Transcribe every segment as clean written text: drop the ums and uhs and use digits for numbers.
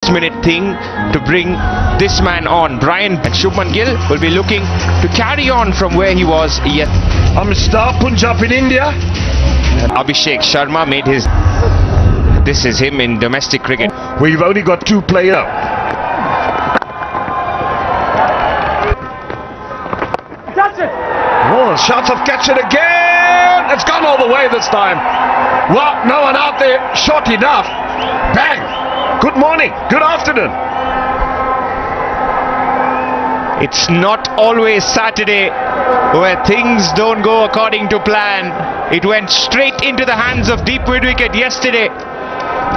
last-minute thing to bring this man on. Shubman Gill will be looking to carry on from where he was yet. Star Punjab in India. Abhishek Sharma made his... This is him in domestic cricket. We've only got 2 players. Oh, shots of catch it again. It's gone all the way this time. Well, no one out there. Short enough. Bang. Good morning. Good afternoon. It's not always Saturday where things don't go according to plan. It went straight into the hands of deep mid-wicket yesterday.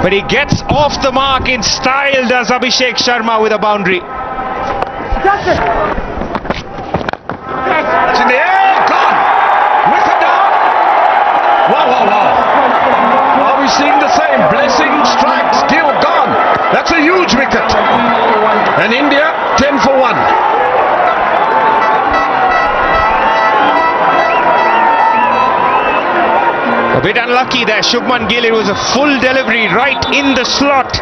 But he gets off the mark in style, does Abhishek Sharma, with a boundary. It's in the air. Gone. Wicket down. Wow, wow, wow. Are we seeing the same? Blessing, strike, skill, gone. That's a huge wicket. And India, 10 for 1. A bit unlucky there, Shubman Gill. It was a full delivery right in the slot.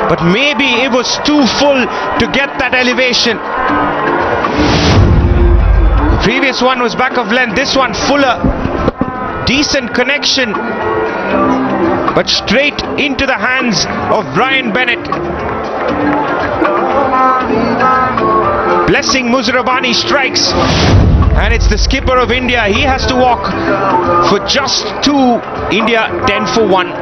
But maybe it was too full to get that elevation. The previous one was back of length. This one fuller. Decent connection. But straight into the hands of Brian Bennett. Blessing Muzarabani strikes. And it's the skipper of India. He has to walk for just 2. India 10 for 1.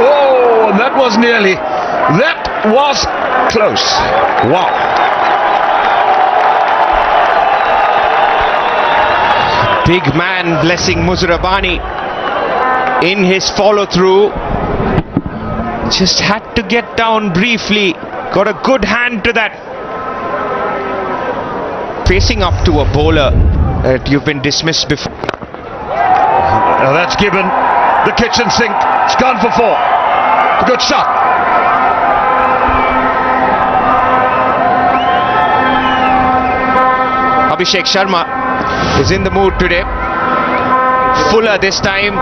Oh, that was nearly. That was close. Wow. Big man Blessing Muzarabani in his follow-through. Just had to get down briefly. Got a good hand to that. Facing up to a bowler that you've been dismissed before. Now that's given the kitchen sink. It's gone for 4. A good shot. Abhishek Sharma is in the mood today. Fuller this time.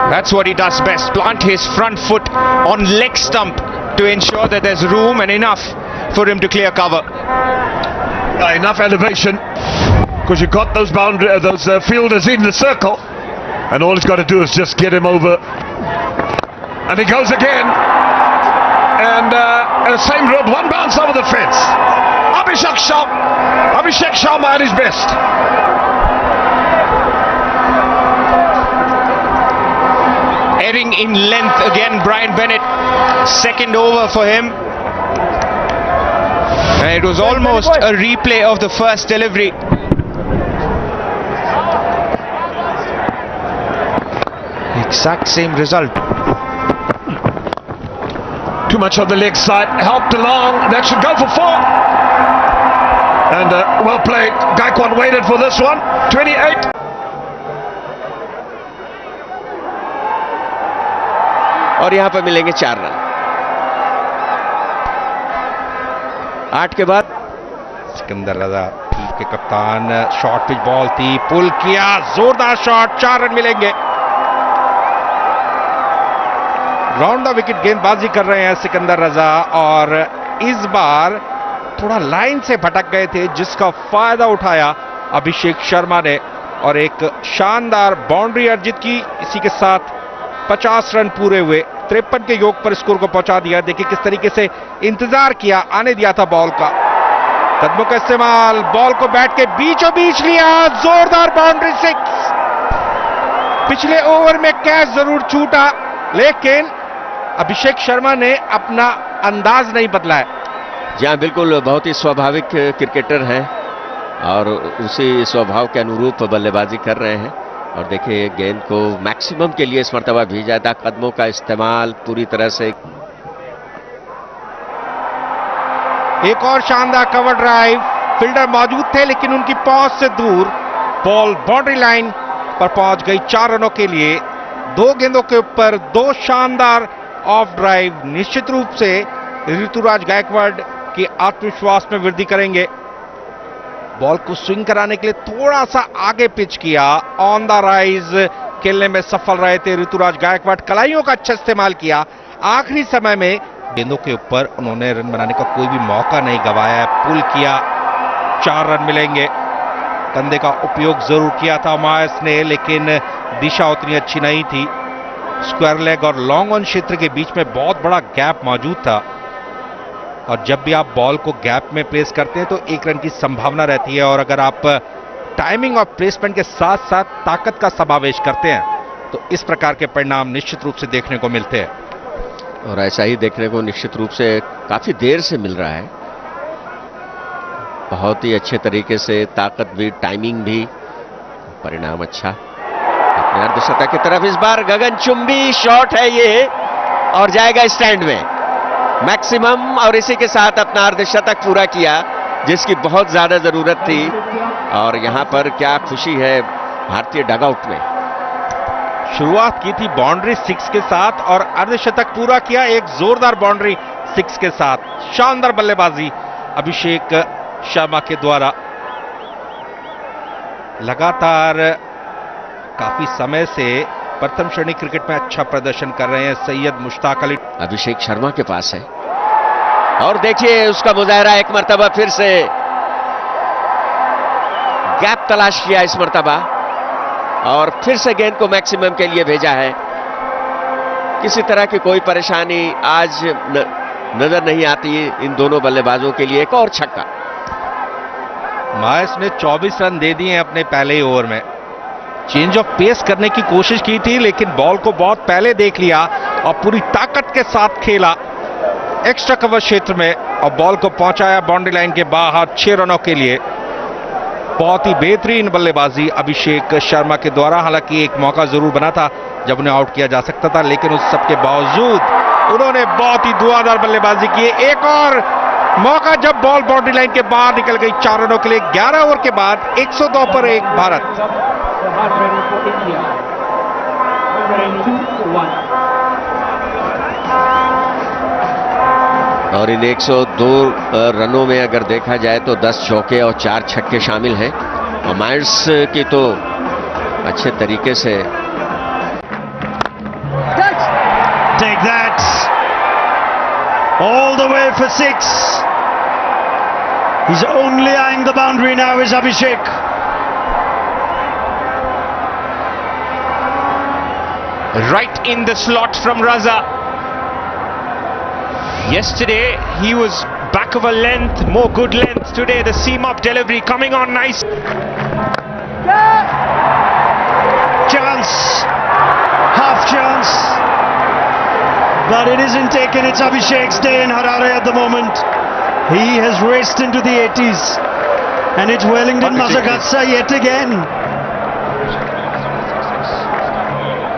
That's what he does best. Plant his front foot on leg stump to ensure that there's room and enough for him to clear cover. Enough elevation, because you've got those fielders in the circle, and all he's got to do is just get him over. And he goes again, and same road, 1 bounce over the fence. Abhishek Sharma at his best. Erring in length again, Brian Bennett. Second over for him. And it was almost a replay of the first delivery. Exact same result. Too much on the leg side, helped along. That should go for 4. And well played. Gaikwad waited for this one. 28. और यहाँ पर मिलेंगे 4 run. 8 के बाद सिकंदर रजा team के कप्तान, short pitch ball थी, पुल किया, जोरदार शॉट, 4 रन मिलेंगे। राउंड द विकेट गेंदबाजी कर रहे हैं सिकंदर रजा, और इस बार थोड़ा लाइन से भटक गए थे, जिसका फायदा उठाया अभिषेक शर्मा ने और एक शानदार बाउंड्री अर्जित की। इसी के साथ 50 रन पूरे हुए, 53 के योग पर स्कोर को पहुंचा दिया। देखिए किस तरीके से इंतजार किया, आने दिया था बॉल का। कदमों का इस्तेमाल, बॉल को बैट के बीचों बीच लिया, जोरदार बाउंड्री 6। पिछले ओवर में कैच जरूर छूटा, लेकिन अभिषेक शर्मा ने अपना अंदाज नहीं बदला है। जी हाँ, बिल्कुल, बहुत ही स्वाभाविक क्रिकेटर हैं और उसी स्वभाव के अनुरूप बल्लेबाजी कर रहे हैं। और देखिए गेंद को मैक्सिमम के लिए इस मर्तबा भेजा था, कदमों का इस्तेमाल पूरी तरह से। एक और शानदार कवर ड्राइव, फील्डर मौजूद थे लेकिन उनकी पहुंच से दूर, बॉल बाउंड्री लाइन पर पहुंच गई 4 रनों के लिए। 2 गेंदों के ऊपर 2 शानदार ऑफ ड्राइव निश्चित रूप से ऋतुराज गायकवाड़ के आत्मविश्वास में वृद्धि करेंगे। बॉल को स्विंग कराने के लिए थोड़ा सा आगे पिच किया, ऑन द राइज खेलने में सफल रहे थे ऋतुराज गायकवाड़। कलाइयों का अच्छा इस्तेमाल किया, आखिरी समय में गेंदों के ऊपर उन्होंने रन बनाने का कोई भी मौका नहीं गवाया है। पुल किया, 4 रन मिलेंगे। कंधे का उपयोग जरूर किया था मायस ने, लेकिन दिशा उतनी अच्छी नहीं थी। स्क्वायर लेग और लॉन्ग ऑन क्षेत्र के बीच में बहुत बड़ा गैप मौजूद था, और जब भी आप बॉल को गैप में प्लेस करते हैं तो 1 रन की संभावना रहती है, और अगर आप टाइमिंग और प्लेसमेंट के साथ साथ ताकत का समावेश करते हैं तो इस प्रकार के परिणाम निश्चित रूप से देखने को मिलते हैं। और ऐसा ही देखने को निश्चित रूप से काफी देर से मिल रहा है। बहुत ही अच्छे तरीके से ताकत भी, टाइमिंग भी, परिणाम अच्छा। अपने अर्धशतक की तरफ इस बार गगनचुंबी शॉट है ये, और जाएगा स्टैंड में मैक्सिमम, और इसी के साथ अपना अर्धशतक पूरा किया जिसकी बहुत ज्यादा जरूरत थी। और यहां पर क्या खुशी है भारतीय डगआउट में। शुरुआत की थी बाउंड्री 6 के साथ और अर्धशतक पूरा किया एक जोरदार बाउंड्री 6 के साथ। शानदार बल्लेबाजी अभिषेक शर्मा के द्वारा। लगातार काफी समय से प्रथम श्रेणी क्रिकेट में अच्छा प्रदर्शन कर रहे हैं सैयद मुश्ताक अली। अभिषेक शर्मा के पास है, और देखिए उसका मुजाहरा एक मर्तबा फिर से, गैप तलाश किया इस मर्तबा, और फिर से गेंद को मैक्सिमम के लिए भेजा है। किसी तरह की कोई परेशानी आज नजर नहीं आती इन दोनों बल्लेबाजों के लिए। एक और छक्का। मायस ने 24 रन दे दिए अपने पहले ही ओवर में। चेंज ऑफ पेस करने की कोशिश की थी, लेकिन बॉल को बहुत पहले देख लिया और पूरी ताकत के साथ खेला एक्स्ट्रा कवर क्षेत्र में, और बॉल को पहुंचाया बाउंड्री लाइन के बाहर 6 रनों के लिए। बहुत ही बेहतरीन बल्लेबाजी अभिषेक शर्मा के द्वारा। हालांकि एक मौका जरूर बना था जब उन्हें आउट किया जा सकता था, लेकिन उस सब के बावजूद उन्होंने बहुत ही धुआंधार बल्लेबाजी की। एक और मौका जब बॉल बाउंड्री लाइन के बाहर निकल गई 4 रनों के लिए। 11 ओवर के बाद 102 पर 1 भारत। और इन 102 रनों में अगर देखा जाए तो 10 चौके और 4 छक्के शामिल हैं, और मायर्स की तो अच्छे तरीके से। Take that! All the way for 6. He's only eyeing the boundary now is Abhishek. Right in the slot from Raza. Yesterday he was back of a length, more good length. Today the seam up delivery coming on nice. Chance, half chance, but it isn't taken. It's Abhishek's day in Harare at the moment. He has raced into the 80s, and it's Wellington Mazaghatsa yet again.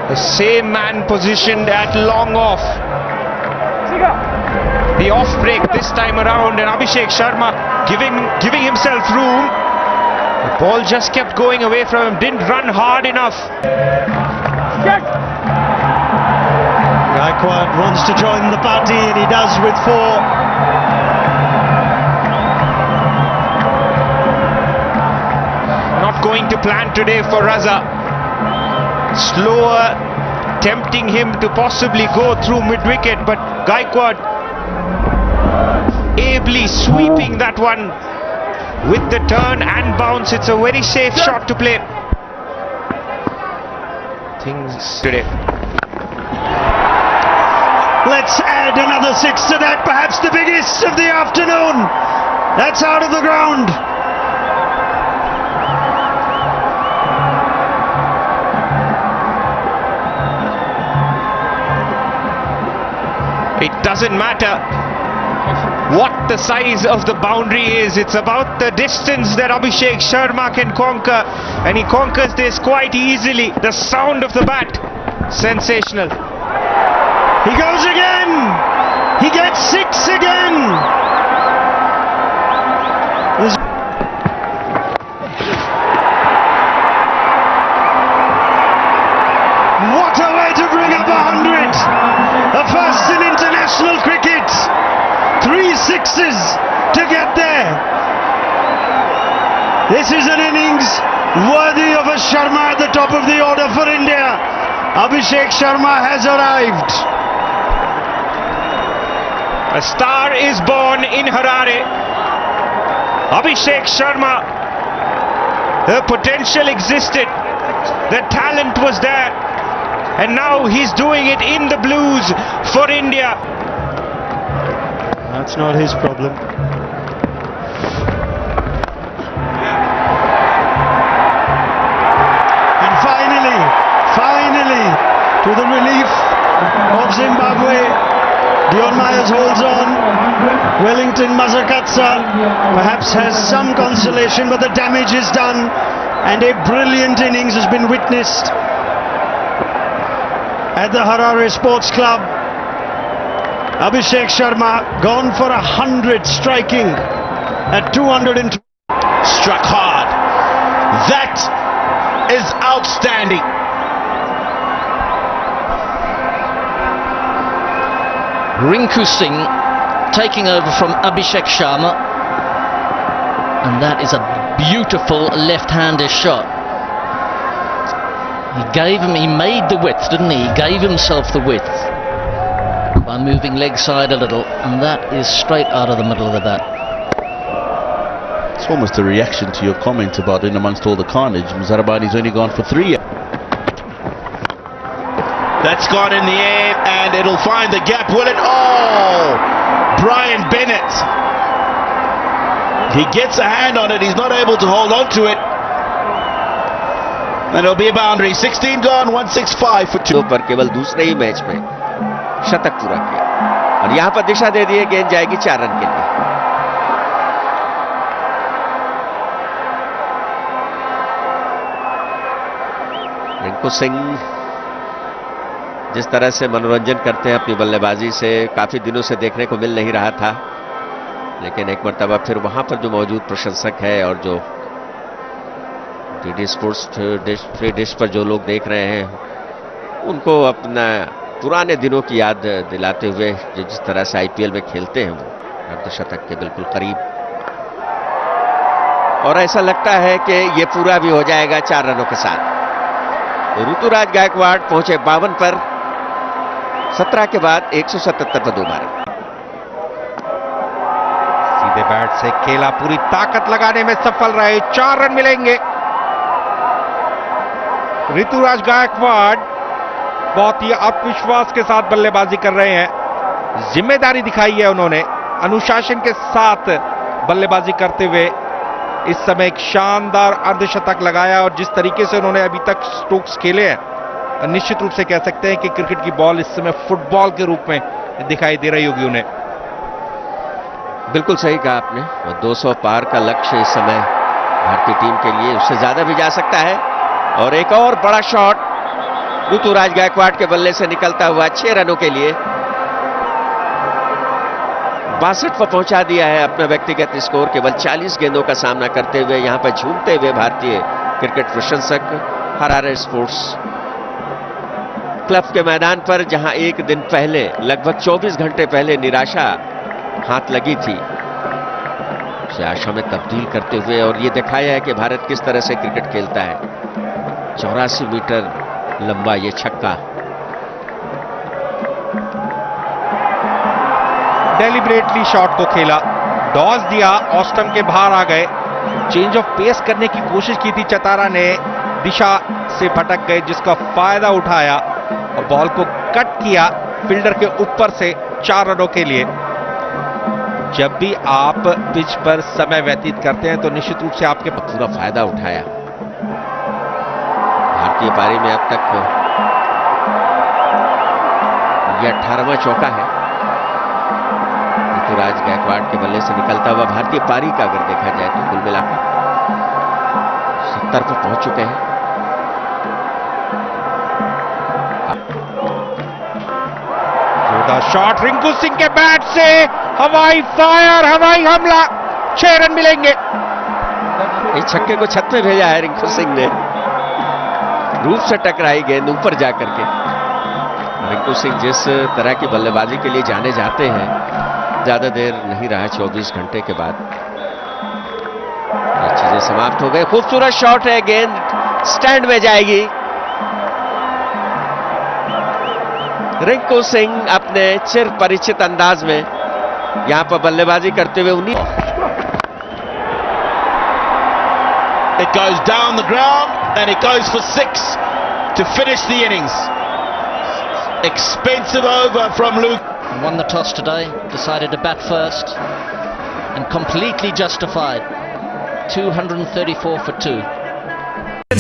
The same man positioned at long off. The off break this time around, and Abhishek Sharma giving himself room. The ball just kept going away from him, didn't run hard enough. Gaikwad wants to join the party, and he does with 4. Not going to plan today for Raza. Slower, tempting him to possibly go through mid-wicket, but Gaikwad ably sweeping that one with the turn and bounce. It's a very safe shot to play. Things today. Let's add another 6 to that, perhaps the biggest of the afternoon. That's out of the ground. It doesn't matter what the size of the boundary is. It's about the distance that Abhishek Sharma can conquer, and he conquers this quite easily. The sound of the bat, sensational. He goes again. He gets 6 again. What a way to bring up 100. A first in international cricket. 3 sixes to get there. This is an innings worthy of a Sharma at the top of the order for India. Abhishek Sharma has arrived. A star is born in Harare. Abhishek Sharma. The potential existed. The talent was there. And now he's doing it in the blues for India. That's not his problem. And finally, to the relief of Zimbabwe, Dion Myers holds on. Wellington Mazakatsa perhaps has some consolation, but the damage is done, and a brilliant innings has been witnessed at the Harare Sports Club. Abhishek Sharma gone for 100, striking at 200. Struck hard. That is outstanding. Rinku Singh taking over from Abhishek Sharma, and that is a beautiful left-handed shot. He made the width, didn't he? He gave himself the width by moving leg side a little, and that is straight out of the middle of the bat. It's almost a reaction to your comment about in amongst all the carnage. Muzarabani's only gone for 3. That's gone in the air and it'll find the gap, will it? Oh! Brian Bennett. He gets a hand on it, he's not able to hold on to it. And it'll be a boundary. 16 gone, 165 for 2. पर केवल दूसरे ही match में शतक पूरा किया, और यहां पर दिशा दे दी है, गेंद जाएगी 4 रन के लिए। रिंकू सिंह जिस तरह से मनोरंजन करते हैं अपनी बल्लेबाजी से, काफी दिनों से देखने को मिल नहीं रहा था, लेकिन एक मर्तबा फिर वहां पर जो मौजूद प्रशंसक है और जो डीडी स्पोर्ट्स फ्री डिश पर जो लोग देख रहे हैं, उनको अपना पुराने दिनों की याद दिलाते हुए जिस तरह से आईपीएल में खेलते हैं वो अर्धशतक के बिल्कुल करीब, और ऐसा लगता है कि ये पूरा भी हो जाएगा 4 रनों के साथ। ऋतुराज गायकवाड़ पहुंचे 52 पर, 17 के बाद 177 पर 2 मारे। सीधे बैट से खेला, पूरी ताकत लगाने में सफल रहे, 4 रन मिलेंगे। ऋतुराज गायकवाड़ बहुत ही आत्मविश्वास के साथ बल्लेबाजी कर रहे हैं, जिम्मेदारी दिखाई है उन्होंने, अनुशासन के साथ बल्लेबाजी करते हुए इस समय एक शानदार अर्धशतक लगाया, और जिस तरीके से उन्होंने अभी तक स्ट्रोक्स खेले हैं, निश्चित रूप से कह सकते हैं कि क्रिकेट की बॉल इस समय फुटबॉल के रूप में दिखाई दे रही होगी उन्हें। बिल्कुल सही कहा आपने, और 200 पार का लक्ष्य इस समय भारतीय टीम के लिए, उससे ज्यादा भी जा सकता है। और एक और बड़ा शॉट ऋतुराज गायकवाड़ के बल्ले से निकलता हुआ 6 रनों के लिए 62 पर पहुंचा दिया है अपना व्यक्तिगत स्कोर। केवल 40 गेंदों का सामना करते हुए यहां पर झूमते हुए भारतीय क्रिकेट प्रशंसक हरारे स्पोर्ट्स क्लब के मैदान पर, जहां एक दिन पहले लगभग 24 घंटे पहले निराशा हाथ लगी थी, उसे आशा में तब्दील करते हुए और ये दिखाया है कि भारत किस तरह से क्रिकेट खेलता है। 84 मीटर लंबा ये छक्का, डेलिबरेटली शॉट को खेला, डॉज दिया, ऑस्टम के बाहर आ गए, चेंज ऑफ पेस करने की कोशिश की थी चतारा ने, दिशा से भटक गए, जिसका फायदा उठाया और बॉल को कट किया फील्डर के ऊपर से 4 रनों के लिए। जब भी आप पिच पर समय व्यतीत करते हैं तो निश्चित रूप से आपके पूरा फायदा उठाया। भारतीय पारी में अब तक यह 18वां चौका है ऋतुराज गायकवाड़ के बल्ले से निकलता हुआ भारतीय पारी का। अगर देखा जाए तो कुल मिलाकर 70 पर पहुंच चुके हैं। जोरदार शॉट रिंकू सिंह के बैट से, हवाई फायर, हवाई हमला, 6 रन मिलेंगे। इस छक्के को छत में भेजा है रिंकू सिंह ने, रूप से टकराई गेंद ऊपर जाकर के। रिंकू सिंह जिस तरह की बल्लेबाजी के लिए जाने जाते हैं, ज्यादा देर नहीं रहा, 24 घंटे के बाद ये चीजें समाप्त हो गई। खूबसूरत शॉट है, गेंद स्टैंड में जाएगी। रिंकू सिंह अपने चिर परिचित अंदाज में यहां पर बल्लेबाजी करते हुए 19। It goes down the ground and it goes for 6 to finish the innings. Expensive over from Luke. Won the toss today, decided to bat first, and completely justified. 234 for 2.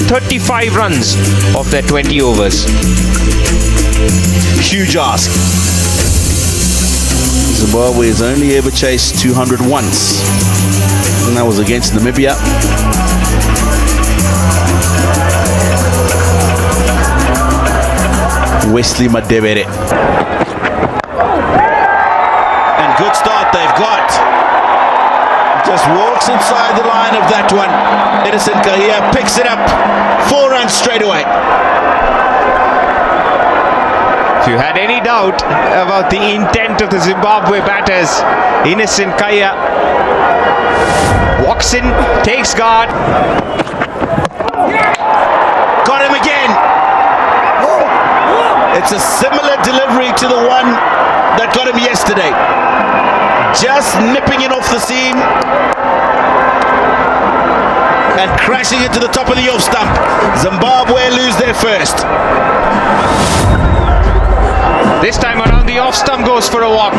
35 runs of their 20 overs. Huge ask. Zimbabwe has only ever chased 200 once, and that was against Namibia. Wesley Madebere. And good start they've got. Just walks inside the line of that one. Innocent Kahia picks it up. 4 runs straight away. If you had any doubt about the intent of the Zimbabwe batters, Innocent Kahia walks in, takes guard. Got him again. It's a similar delivery to the one that got him yesterday. Just nipping it off the seam and crashing into the top of the off stump. Zimbabwe lose their first. This time around, the off stump goes for a walk.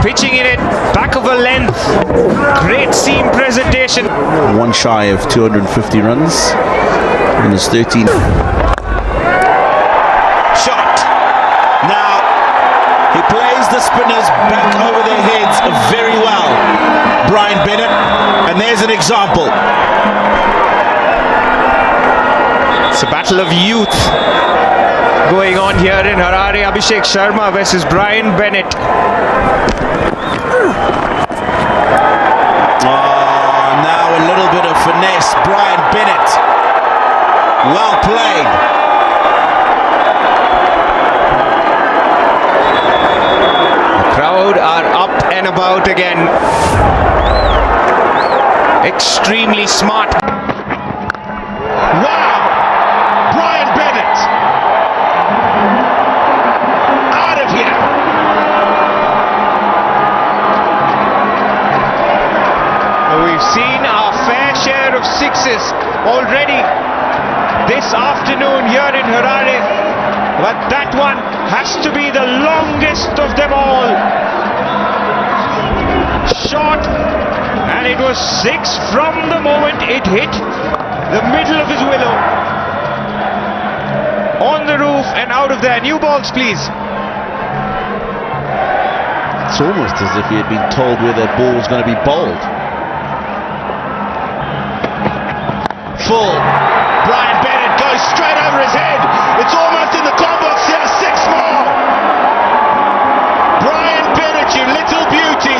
Pitching in it, back of a length. Great seam presentation. One shy of 250 runs in his 13. Shot. Now he plays the spinners back over their heads very well, Brian Bennett, and there's an example. It's a battle of youth going on here in Harare. Abhishek Sharma versus Brian Bennett. Now a little bit of finesse. Brian Bennett, well played. The crowd are up and about again. Extremely smart. Wow! Brian Bennett out of here. We've seen our fair share of sixes already this afternoon here in Harare, but that one has to be the longest of them all. Shot, and it was 6 from the moment it hit the middle of his willow. On the roof and out of there. New balls, please. It's almost as if he had been told where that ball was going to be bowled. Full. Brian Bennett goes straight over his head. It's almost in the combox here. 6 more. Brian Bennett, you little beauty.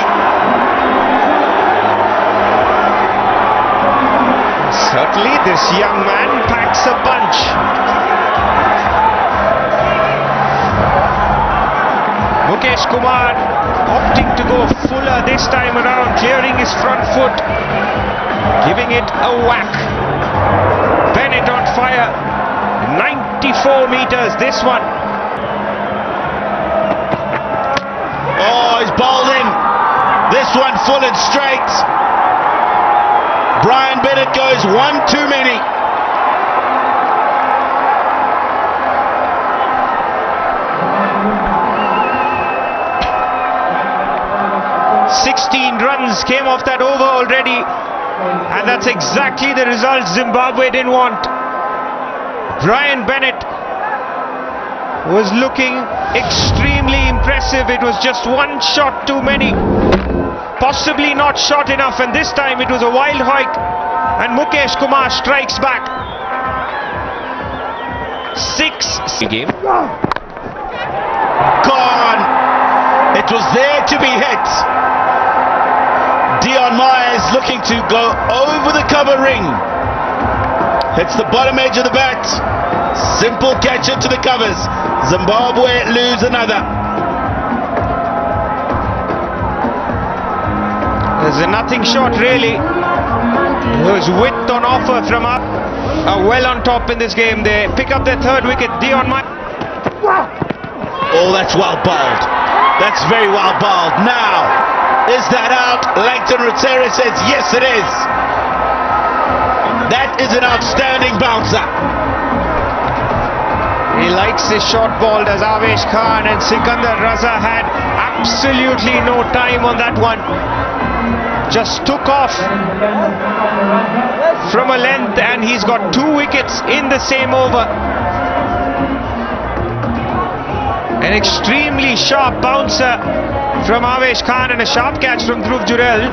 Certainly this young man packs a punch. Mukesh Kumar opting to go fuller this time around, clearing his front foot, giving it a whack. Bennett on fire. 94 meters this one. Oh, he's bowled in. This one full and straight. Brian Bennett goes 1 too many. Runs came off that over already, and that's exactly the result Zimbabwe didn't want. Brian Bennett was looking extremely impressive. It was just 1 shot too many, possibly not shot enough, and this time it was a wild hike, and Mukesh Kumar strikes back. 6 game. Gone. It was there to be hit. Dion Myers looking to go over the cover ring. Hits the bottom edge of the bat. Simple catch into the covers. Zimbabwe lose another. There's a nothing shot really. There was width on offer from up. Well on top in this game. They pick up their 3rd wicket. Dion Myers. Oh, that's well bowled. That's very well bowled. Now, is that out? Langton Rutera says yes it is. That is an outstanding bouncer. He likes his short ball, does Avesh Khan, and Sikandar Raza had absolutely no time on that one. Just took off from a length and he's got 2 wickets in the same over. An extremely sharp bouncer from Avesh Khan and a sharp catch from Dhruv Jurel.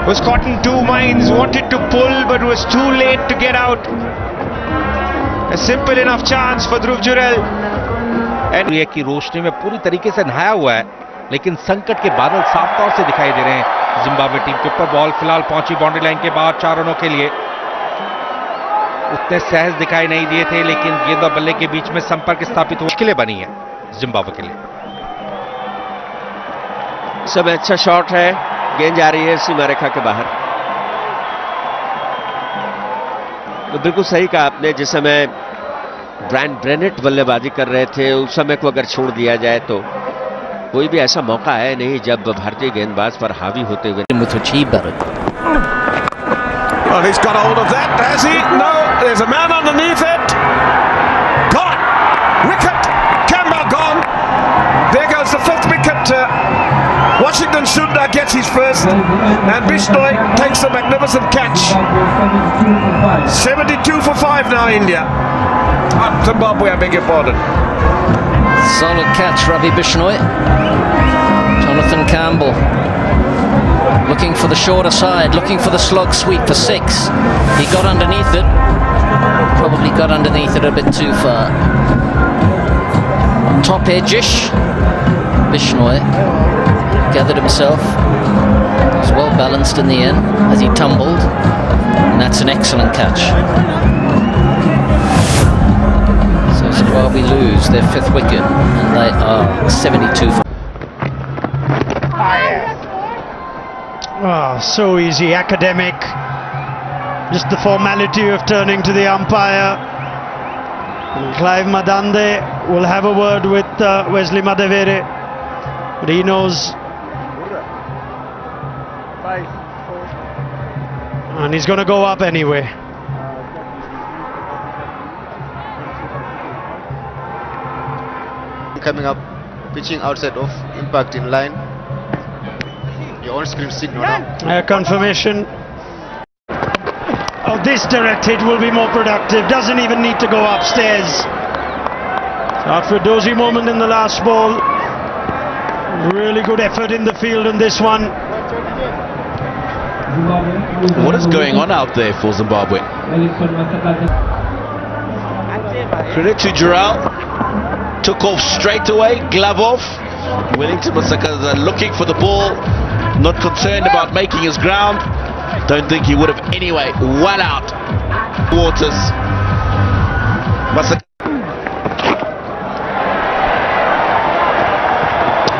Was caught in 2 minds, wanted to pull but was too late to get out. A simple enough chance for Dhruv Jurel. And की रोशनी में पूरी तरीके से नहाया हुआ है, लेकिन संकट के बादल साफ तौर से दिखाई दे रहे हैं जिम्बाब्वे टीम के ऊपर। बॉल फिलहाल पहुंची बाउंड्री लाइन के बाहर 4 रनों के लिए। उतने सहज दिखाई नहीं दिए थे, लेकिन गेंद और बल्ले के बीच में संपर्क स्थापित मुश्किलें बनी है जिम्बाब्वे के लिए। सब अच्छा शॉट है, गेंद जा रही है सीमा रेखा के बाहर। तो बिल्कुल सही कहा आपने, जिस समय ब्रायन ब्रेनेट बल्लेबाजी कर रहे थे उस समय को अगर छोड़ दिया जाए तो कोई भी ऐसा मौका है नहीं जब भारतीय गेंदबाज पर हावी होते हुए। Oh, he's got hold of that, has he? No, there's a man underneath it. Gone. Wicket. Campbell gone. There goes the 5th wicket. Washington Sundar gets his first, and Bishnoi takes a magnificent catch. 72 for 5 now, India. Zimbabwe, I beg your pardon. Solid catch, Ravi Bishnoi. Jonathan Campbell looking for the shorter side, looking for the slog sweep for 6. He got underneath it. Probably got underneath it a bit too far. Top edge-ish. Bishnoi gathered himself. Was well balanced in the end as he tumbled. And that's an excellent catch. So Zimbabwe lose their 5th wicket and they are 72 for. Oh, so easy, academic. Just the formality of turning to the umpire. And Clive Madande will have a word with Wesley Madevere, but he knows. And he's going to go up anyway. Coming up, pitching outside of impact in line. Your on-screen signal now. Confirmation. Oh, this direct hit will be more productive. Doesn't even need to go upstairs. So after a dozy moment in the last ball, really good effort in the field on this one. What is going on out there for Zimbabwe? Credit to Jurel. Took off straight away, glove off. Wellington Masaka looking for the ball, not concerned about making his ground. Don't think he would have anyway. Well out. Waters. Masaka.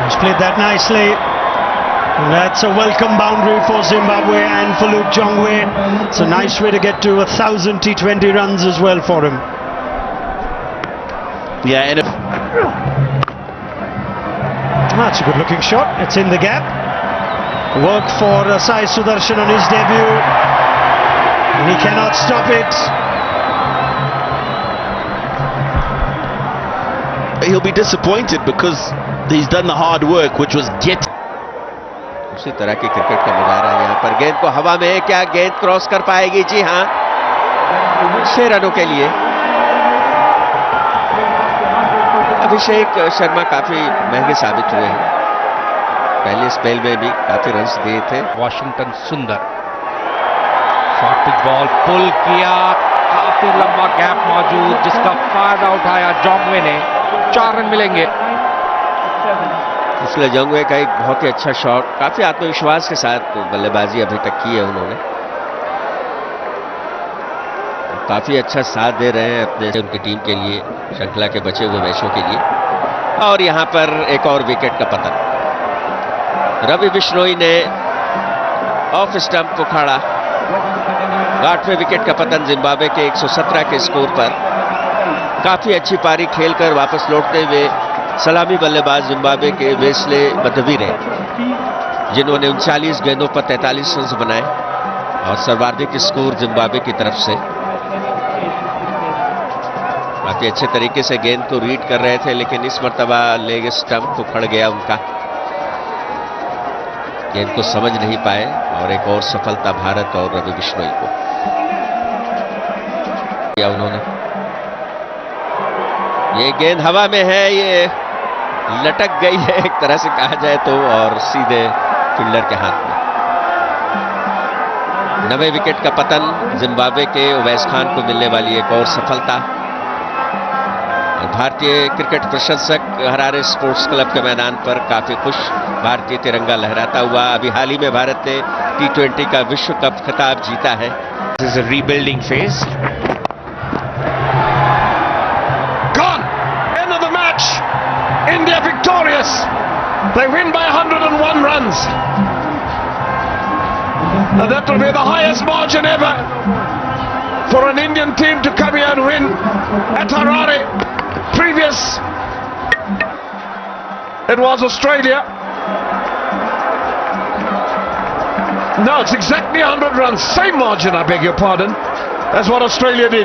He's played that nicely. And that's a welcome boundary for Zimbabwe and for Luke Jongwe. It's a nice way to get to 1,000 T20 runs as well for him. Yeah, and if that's a good looking shot. It's in the gap. Work for Sai Sudarshan on his debut. And he cannot stop it. he'll be disappointed because he's done the hard work, which was get. उसी तरह की cricket का नजारा है यहाँ पर। गेंद को हवा में, क्या गेंद क्रॉस कर पाएगी? जी हाँ, 6 रनों के लिए। अभिषेक शर्मा काफी महंगे साबित हुए हैं, पहले स्पेल में भी काफी रन्स दिए थे। वॉशिंगटन सुंदर शॉर्ट पिच बॉल पुल किया, काफी लंबा गैप मौजूद जिसका फायदा उठाया जोंगवे ने। 4 रन मिलेंगे। इसलिए जोंगवे का एक बहुत ही अच्छा शॉट, काफी आत्मविश्वास के साथ बल्लेबाजी अभी तक की है उन्होंने, काफी अच्छा साथ दे रहे हैं अपने उनकी टीम के लिए, श्रृंखला के बचे हुए मैचों के लिए। और यहां पर एक और विकेट का पतन। रवि बिश्नोई ने ऑफ स्टंप उखाड़ा। 8वें विकेट का पतन जिम्बाब्वे के 117 के स्कोर पर। काफी अच्छी पारी खेलकर वापस लौटते हुए सलामी बल्लेबाज जिम्बाब्वे के वेस्ले मदवीरे, जिन्होंने 39 गेंदों पर 43 रन बनाए और सर्वाधिक स्कोर जिम्बाब्वे की तरफ से। काफी अच्छे तरीके से गेंद को रीड कर रहे थे, लेकिन इस मर्तबा लेग स्टंप उखड़ गया उनका, गेंद को समझ नहीं पाए और एक और सफलता भारत और रवि बिश्नोई को किया उन्होंने। ये गेंद हवा में है, ये लटक गई है एक तरह से कहा जाए तो, और सीधे फील्डर के हाथ में। 9वें विकेट का पतन, जिम्बाब्वे के उवैस खान को मिलने वाली एक और सफलता। भारतीय क्रिकेट प्रशंसक हरारे स्पोर्ट्स क्लब के मैदान पर काफी खुश, भारतीय तिरंगा लहराता हुआ। अभी हाल ही में भारत ने T20 का विश्व कप खिताब जीता है। This is a rebuilding phase. Gone! End of the match. India victorious. They win by 101 runs. And that will be the highest margin ever for an Indian team to come here and win at Harare. Previous, it was Australia. No, it's exactly 100 runs. Same margin, I beg your pardon. That's what Australia did.